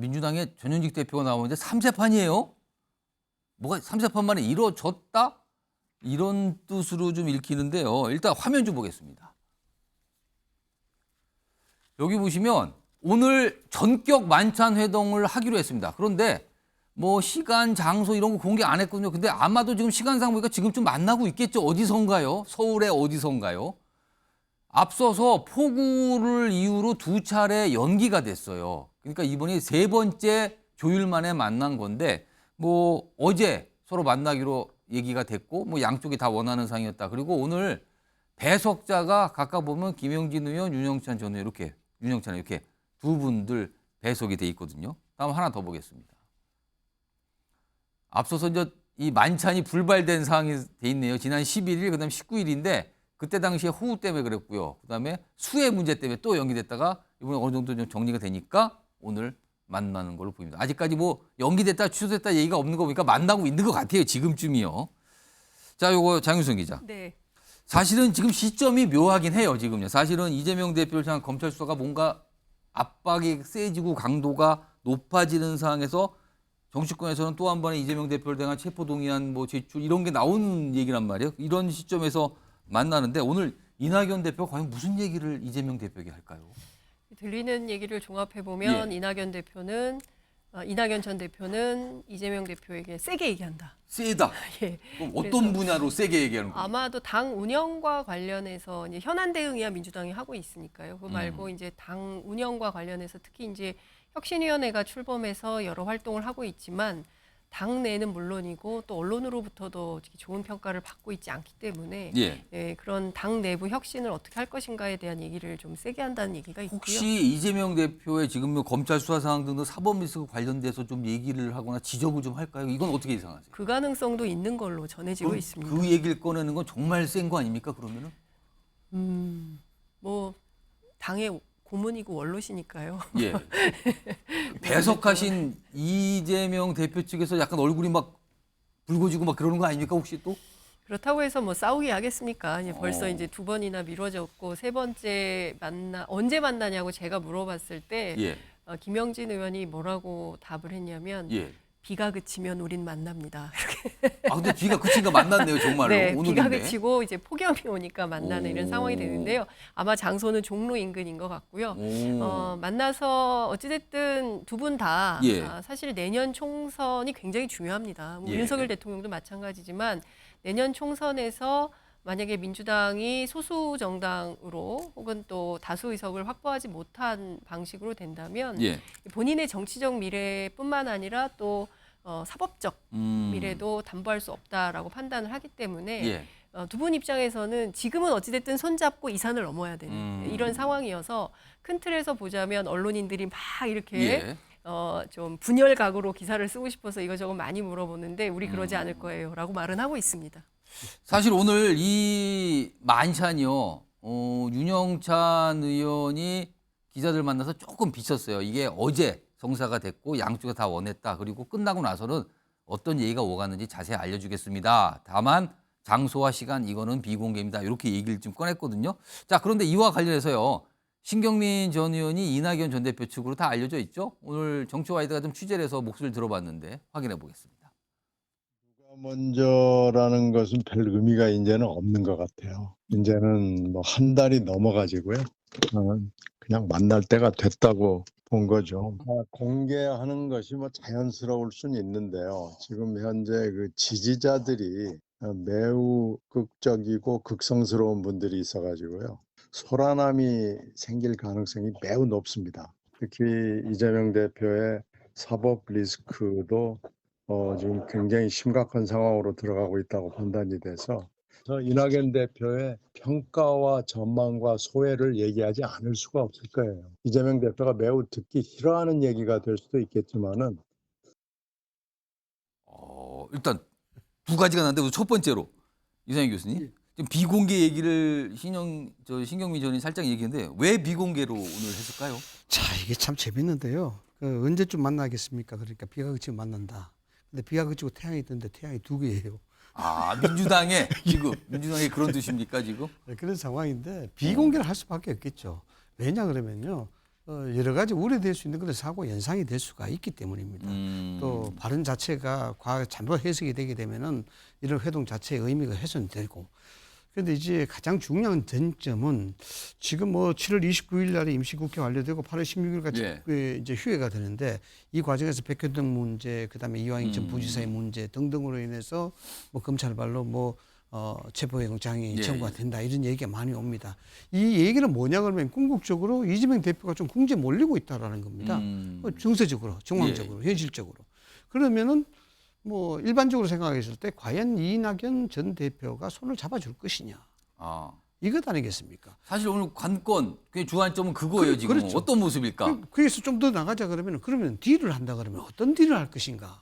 민주당의 전현직 대표가 나오는데 3세판이에요? 뭐가 3세판 만에 이루어졌다? 이런 뜻으로 좀 읽히는데요. 일단 화면 좀 보겠습니다. 여기 보시면 오늘 전격 만찬 회동을 하기로 했습니다. 그런데 뭐 시간, 장소 이런 거 공개 안 했거든요. 근데 아마도 지금 시간상 보니까 지금쯤 만나고 있겠죠. 어디선가요? 서울의 어디선가요? 앞서서 폭우를 이유로 2차례 연기가 됐어요. 그러니까 이번이 3번째 조율 만에 만난 건데 뭐 어제 서로 만나기로 얘기가 됐고 뭐 양쪽이 다 원하는 상이었다. 그리고 오늘 배석자가 각각 보면 김영진 의원, 윤영찬 전 의원 이렇게 두 분들 배석이 돼 있거든요. 다음 하나 더 보겠습니다. 앞서서 이제 이 만찬이 불발된 상황이 돼 있네요. 지난 11일, 그다음 19일인데 그때 당시에 호우 때문에 그랬고요. 그다음에 수해 문제 때문에 또 연기됐다가 이번에 어느 정도 좀 정리가 되니까 오늘 만나는 걸로 보입니다. 아직까지 뭐 연기됐다 취소됐다 얘기가 없는 거 보니까 만나고 있는 것 같아요. 지금쯤이요. 자, 요거 장윤선 기자. 네. 사실은 지금 시점이 묘하긴 해요. 지금요. 사실은 이재명 대표를 향한 검찰 수사가 뭔가 압박이 세지고 강도가 높아지는 상황에서 정치권에서는 또 한 번의 이재명 대표를 향한 체포동의안 뭐 제출 이런 게 나오는 얘기란 말이에요. 이런 시점에서 만나는데 오늘 이낙연 대표가 과연 무슨 얘기를 이재명 대표에게 할까요? 들리는 얘기를 종합해 보면 예. 이낙연 전 대표는 이재명 대표에게 세게 얘기한다. 세다. 예. 그럼 어떤 분야로 세게 얘기하는 거예요? 아마도 당 운영과 관련해서 이제 현안 대응이야 민주당이 하고 있으니까요. 그거 말고 이제 당 운영과 관련해서 특히 이제 혁신위원회가 출범해서 여러 활동을 하고 있지만 당 내는 물론이고 또 언론으로부터도 좋은 평가를 받고 있지 않기 때문에 예. 예, 그런 당 내부 혁신을 어떻게 할 것인가에 대한 얘기를 좀 세게 한다는 얘기가 있고요. 혹시 이재명 대표의 지금 뭐 검찰 수사 상황 등등 사법 리스크 관련돼서 좀 얘기를 하거나 지적을 좀 할까요? 이건 어떻게 예상하세요? 그 가능성도 있는 걸로 전해지고 있습니다. 그 얘기를 꺼내는 건 정말 센 거 아닙니까? 그러면은? 뭐 당의 고문이고 원로시니까요. 예. 배석하신 이재명 대표 측에서 약간 얼굴이 막 붉어지고 막 그러는 거 아닙니까? 혹시 또? 그렇다고 해서 뭐 싸우게 하겠습니까? 벌써 어. 이제 2번이나 미뤄졌고 3번째 언제 만나냐고 제가 물어봤을 때 예. 김영진 의원이 뭐라고 답을 했냐면 예. 비가 그치면 우린 만납니다. 아, 근데 비가 그치니까 만났네요, 정말로. 네, 오늘인데. 비가 그치고 이제 폭염이 오니까 만나는 이런 오. 상황이 되는데요. 아마 장소는 종로 인근인 것 같고요. 오. 만나서 어찌됐든 두 분 다 예. 사실 내년 총선이 굉장히 중요합니다. 뭐 예. 윤석열 대통령도 마찬가지지만 내년 총선에서 만약에 민주당이 소수 정당으로 혹은 또 다수 의석을 확보하지 못한 방식으로 된다면 예. 본인의 정치적 미래뿐만 아니라 또 사법적 미래도 담보할 수 없다라고 판단을 하기 때문에 예. 두 분 입장에서는 지금은 어찌됐든 손잡고 이 산을 넘어야 되는 이런 상황이어서 큰 틀에서 보자면 언론인들이 막 이렇게 예. 좀 분열각으로 기사를 쓰고 싶어서 이거저거 많이 물어보는데 우리 그러지 않을 거예요 라고 말은 하고 있습니다. 사실 오늘 이 만찬이요, 윤영찬 의원이 기자들 만나서 조금 비쳤어요. 이게 어제 성사가 됐고 양쪽에 다 원했다. 그리고 끝나고 나서는 어떤 얘기가 오갔는지 자세히 알려주겠습니다. 다만 장소와 시간 이거는 비공개입니다. 이렇게 얘기를 좀 꺼냈거든요. 자, 그런데 이와 관련해서요. 신경민 전 의원이 이낙연 전 대표 측으로 다 알려져 있죠. 오늘 정치와이드가 좀 취재를 해서 목소리를 들어봤는데 확인해 보겠습니다. 먼저라는 것은 별 의미가 이제는 없는 것 같아요. 이제는 뭐 한 달이 넘어가지고요. 그냥 만날 때가 됐다고 본 거죠. 공개하는 것이 뭐 자연스러울 수는 있는데요. 지금 현재 그 지지자들이 매우 극적이고 극성스러운 분들이 있어가지고요. 소란함이 생길 가능성이 매우 높습니다. 특히 이재명 대표의 사법 리스크도 지금 굉장히 심각한 상황으로 들어가고 있다고 판단이 돼서 이낙연 대표의 평가와 전망과 소회를 얘기하지 않을 수가 없을 거예요. 이재명 대표가 매우 듣기 싫어하는 얘기가 될 수도 있겠지만은 일단 두 가지가 나는데 첫 번째로 이상희 교수님 지금 비공개 얘기를 신경민 전 의원이 살짝 얘기했는데 왜 비공개로 오늘 했을까요? 자, 이게 참 재밌는데요. 언제쯤 만나겠습니까? 그러니까 비가 그치고 만난다. 근데 비가 그치고 태양이 뜨는데 태양이 두 개예요. 아, 민주당의 지금 민주당의 그런 뜻입니까 지금? 그런 상황인데 비공개를 할 수밖에 없겠죠. 왜냐 그러면요. 여러 가지 우려될 수 있는 그런 사고 연상이 될 수가 있기 때문입니다. 또 발언 자체가 잘못 해석이 되게 되면은 이런 회동 자체의 의미가 훼손되고. 그런데 이제 가장 중요한 쟁점은 지금 뭐 7월 29일 날에 임시국회 완료되고 8월 16일까지 예. 이제 휴회가 되는데 이 과정에서 백현동 문제, 그다음에 이화영 전 부지사의 문제 등등으로 인해서 뭐 검찰발로 뭐 체포영장이 예. 청구가 된다 이런 얘기가 많이 옵니다. 이 얘기는 뭐냐 그러면 궁극적으로 이재명 대표가 좀 궁지에 몰리고 있다라는 겁니다. 정세적으로, 정황적으로, 현실적으로. 그러면은 뭐 일반적으로 생각했을 때 과연 이낙연 전 대표가 손을 잡아줄 것이냐 아. 이것 아니겠습니까? 사실 오늘 관건 그 주안점은 그거예요. 지금 그렇죠. 어떤 모습일까? 거기서 좀 더 나가자 그러면 딜을 한다 그러면 어떤 딜을 할 것인가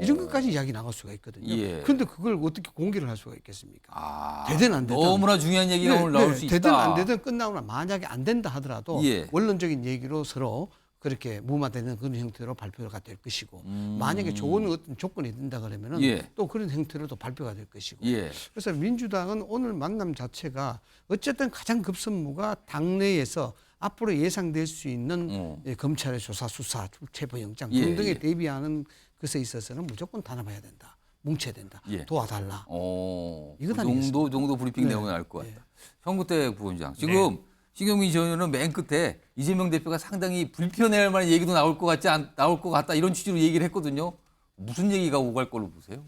이런 것까지 이야기 나갈 수가 있거든요. 예. 그런데 그걸 어떻게 공개를 할 수가 있겠습니까? 아, 되든 안 되든 너무나 중요한 얘기가 오늘 나올 수 있다. 되든 안 되든 끝나거나 만약에 안 된다 하더라도 예. 원론적인 얘기로 서로 그렇게 무마되는 그런 형태로 발표가 될 것이고 만약에 좋은 어떤 조건이 된다 그러면은 예. 또 그런 형태로 또 발표가 될 것이고 예. 그래서 민주당은 오늘 만남 자체가 어쨌든 가장 급선무가 당내에서 앞으로 예상될 수 있는 검찰의 조사, 수사, 체포영장 예, 등등에 예. 대비하는 것에 있어서는 무조건 단합해야 된다. 뭉쳐야 된다. 예. 도와달라. 그 이것 아니겠습니까? 정도 브리핑 네. 내용은 알 것 같다. 현구태 부원장. 지금 신경민 전 의원은 맨 끝에 이재명 대표가 상당히 불편해할 만한 얘기도 나올 것 같다 이런 취지로 얘기를 했거든요. 무슨 얘기가 오갈 걸로 보세요?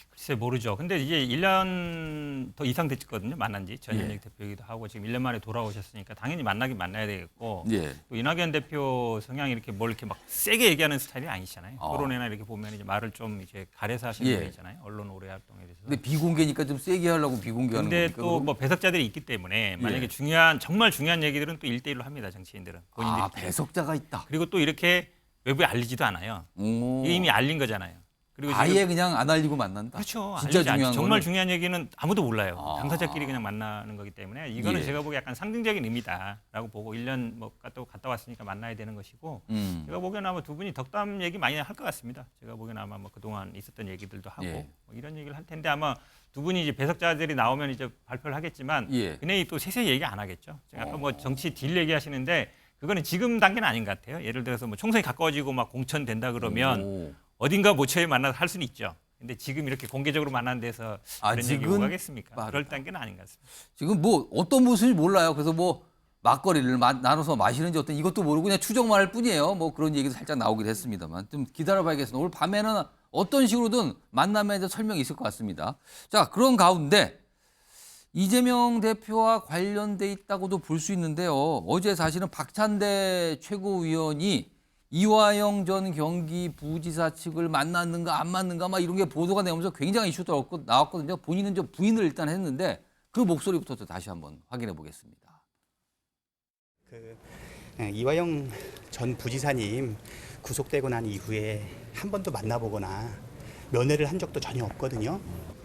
글쎄 모르죠. 근데 이제 1년 더 이상 됐거든요. 만난 지. 전현직 대표이기도 하고 지금 1년 만에 돌아오셨으니까 당연히 만나긴 만나야 되겠고 예. 또 이낙연 대표 성향이 이렇게 뭘 이렇게 막 세게 얘기하는 스타일이 아니시잖아요. 토론회나 이렇게 보면 이제 말을 좀 이제 가려서 하시는 예. 분이잖아요. 언론 오래 활동에 대해서. 근데 비공개니까 좀 세게 하려고 비공개하는 근데 겁니까? 또 그럼? 뭐 배석자들이 있기 때문에 만약에 예. 정말 중요한 얘기들은 또 1대1로 합니다. 정치인들은. 본인들이. 배석자가 있다. 그리고 또 이렇게 외부에 알리지도 않아요. 오. 이게 이미 알린 거잖아요. 그리고 지금 아예 그냥 안 알리고 만난다. 그렇죠. 진짜 알리지 않죠. 중요한 정말 거는. 중요한 얘기는 아무도 몰라요. 아. 당사자끼리 그냥 만나는 거기 때문에 이거는 예. 제가 보기에 약간 상징적인 의미다라고 보고 1년 뭐 또 갔다 왔으니까 만나야 되는 것이고 제가 보기에는 아마 두 분이 덕담 얘기 많이 할 것 같습니다. 제가 보기에는 아마 뭐 그동안 있었던 얘기들도 하고 예. 뭐 이런 얘기를 할 텐데 아마 두 분이 이제 배석자들이 나오면 이제 발표를 하겠지만 예. 그네이 또 세세히 얘기 안 하겠죠. 제가 아까 뭐 정치 딜 얘기하시는데 그거는 지금 단계는 아닌 것 같아요. 예를 들어서 뭐 총선이 가까워지고 막 공천된다 그러면 오. 어딘가 모처에 만나서 할 수는 있죠. 근데 지금 이렇게 공개적으로 만난 데서 그런 얘기 아직은 오가겠습니까? 빠르다. 그럴 단계는 아닌 것 같습니다. 지금 뭐 어떤 모습인지 몰라요. 그래서 뭐 막걸리를 나눠서 마시는지 어떤 이것도 모르고 그냥 추정만 할 뿐이에요. 뭐 그런 얘기도 살짝 나오긴 했습니다만 좀 기다려봐야겠습니다. 오늘 밤에는 어떤 식으로든 만남에 대해서 설명이 있을 것 같습니다. 자, 그런 가운데 이재명 대표와 관련돼 있다고도 볼 수 있는데요. 어제 사실은 박찬대 최고위원이 이화영 전 경기부지사 측을 만났는가 안 만났는가 막 이런 게 보도가 되면서 굉장히 이슈도 나왔거든요. 본인은 좀 부인을 일단 했는데 그 목소리부터 다시 한번 확인해 보겠습니다. 이화영 전 부지사님 구속되고 난 이후에 한 번도 만나보거나 면회를 한 적도 전혀 없거든요.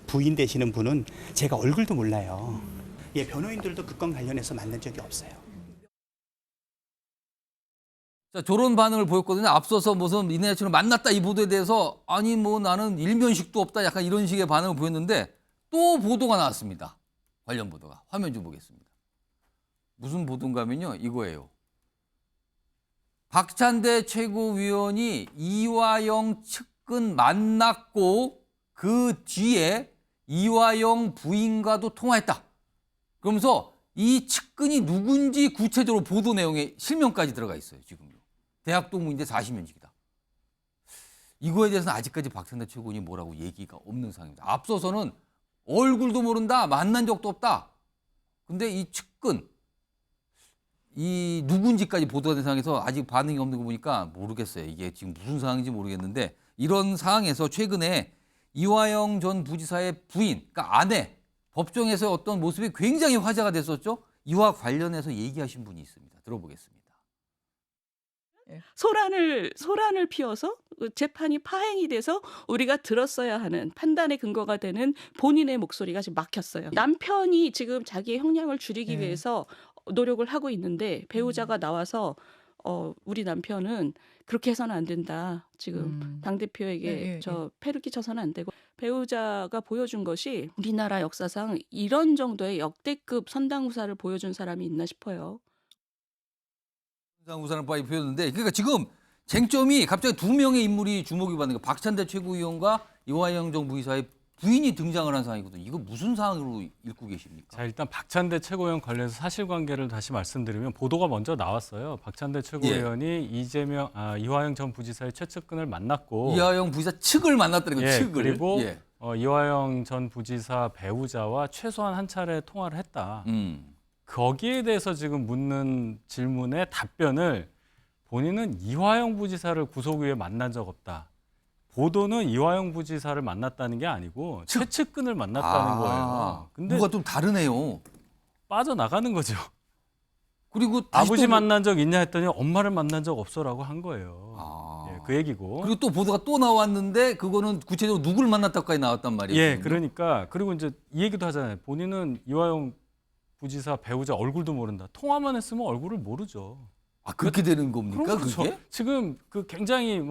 부인 되시는 분은 제가 얼굴도 몰라요. 예, 변호인들도 그 건 관련해서 만난 적이 없어요. 자, 저런 반응을 보였거든요. 앞서서 무슨 이내치로 만났다 이 보도에 대해서 아니 뭐 나는 일면식도 없다 약간 이런 식의 반응을 보였는데 또 보도가 나왔습니다. 관련 보도가. 화면 좀 보겠습니다. 무슨 보도인가 하면요. 이거예요. 박찬대 최고위원이 이화영 측근 만났고 그 뒤에 이화영 부인과도 통화했다. 그러면서 이 측근이 누군지 구체적으로 보도 내용에 실명까지 들어가 있어요. 지금요. 대학 동문인데 40년직이다. 이거에 대해서는 아직까지 박찬대 최고위원이 뭐라고 얘기가 없는 상황입니다. 앞서서는 얼굴도 모른다. 만난 적도 없다. 근데 이 측근 이 누군지까지 보도가 된 상황에서 아직 반응이 없는 거 보니까 모르겠어요. 이게 지금 무슨 상황인지 모르겠는데 이런 상황에서 최근에 이화영 전 부지사의 부인, 그러니까 아내, 법정에서의 어떤 모습이 굉장히 화제가 됐었죠. 이와 관련해서 얘기하신 분이 있습니다. 들어보겠습니다. 소란을 피워서 재판이 파행이 돼서 우리가 들었어야 하는 판단의 근거가 되는 본인의 목소리가 지금 막혔어요. 남편이 지금 자기의 형량을 줄이기 위해서 노력을 하고 있는데 배우자가 나와서 우리 남편은 그렇게 해서는 안 된다. 지금 당대표에게 폐를 끼쳐서는 안 되고 배우자가 보여준 것이 우리나라 역사상 이런 정도의 역대급 선당후사를 보여준 사람이 있나 싶어요. 우산을 빨리 표현했는데 그러니까 지금 쟁점이 갑자기 두 명의 인물이 주목이 받는 거 박찬대 최고위원과 이화영 전 부의사의 부인이 등장을 한 상황이거든요. 이거 무슨 상황으로 읽고 계십니까? 자, 일단 박찬대 최고위원 관련해서 사실관계를 다시 말씀드리면 보도가 먼저 나왔어요. 박찬대 최고위원이 이화영 전 부지사의 최측근을 만났고 이화영 부의사 측을 만났다는 거예요. 예, 측을. 그리고 예. 이화영 전 부지사 배우자와 최소한 한 차례 통화를 했다. 거기에 대해서 지금 묻는 질문의 답변을 본인은 이화영 부지사를 구속위에 만난 적 없다. 보도는 이화영 부지사를 만났다는 게 아니고 최측근을 만났다는 거예요. 근데 뭐가 좀 다르네요. 빠져나가는 거죠. 그리고 다시 아버지 또 만난 적 있냐 했더니 엄마를 만난 적 없어라고 한 거예요. 예, 그 얘기고. 그리고 또 보도가 또 나왔는데 그거는 구체적으로 누구를 만났다까지 나왔단 말이에요. 예, 지금요. 그러니까 그리고 이제 이 얘기도 하잖아요. 본인은 이화영 부지사 배우자 얼굴도 모른다. 통화만 했으면 얼굴을 모르죠. 아 그렇게 되는 겁니까? 그럼 그렇죠. 그게? 지금 그 굉장히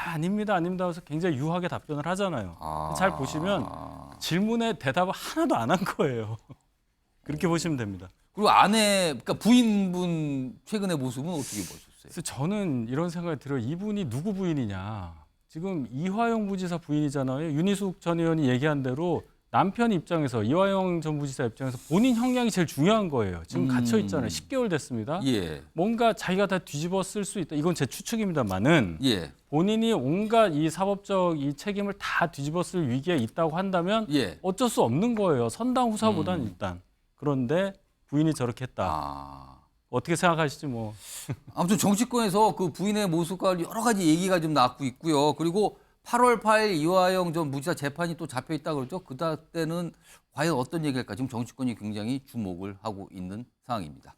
아닙니다 하면서 굉장히 유하게 답변을 하잖아요. 잘 보시면 질문에 대답을 하나도 안 한 거예요. 그렇게 보시면 됩니다. 그리고 아내, 그러니까 부인분 최근의 모습은 어떻게 보셨어요? 그래서 저는 이런 생각이 들어요. 이분이 누구 부인이냐. 지금 이화영 부지사 부인이잖아요. 윤희숙 전 의원이 얘기한 대로 남편 입장에서 이화영 전 부지사 입장에서 본인 형량이 제일 중요한 거예요. 지금 갇혀 있잖아요. 10개월 됐습니다. 예. 뭔가 자기가 다 뒤집어 쓸 수 있다. 이건 제 추측입니다만은 예. 본인이 온갖 이 사법적 이 책임을 다 뒤집어 쓸 위기에 있다고 한다면 예. 어쩔 수 없는 거예요. 선당 후사보다는 일단. 그런데 부인이 저렇게 했다. 어떻게 생각하시지 뭐. 아무튼 정치권에서 그 부인의 모습과 여러 가지 얘기가 좀 나오고 있고요. 그리고 8월 8일 이화영 전 부지사 재판이 또 잡혀 있다 그러죠. 그때는 과연 어떤 얘기일까? 지금 정치권이 굉장히 주목을 하고 있는 상황입니다.